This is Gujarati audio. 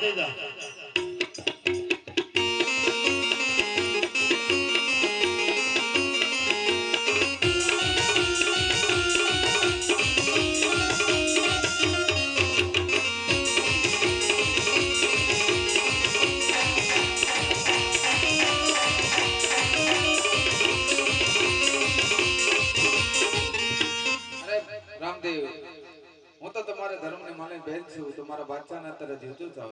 દેજા રામદેવ, હું તો તમારા ધર્મને માને બેન છું, તમારા બાદશાહના તરફ જીવતો જાઉં।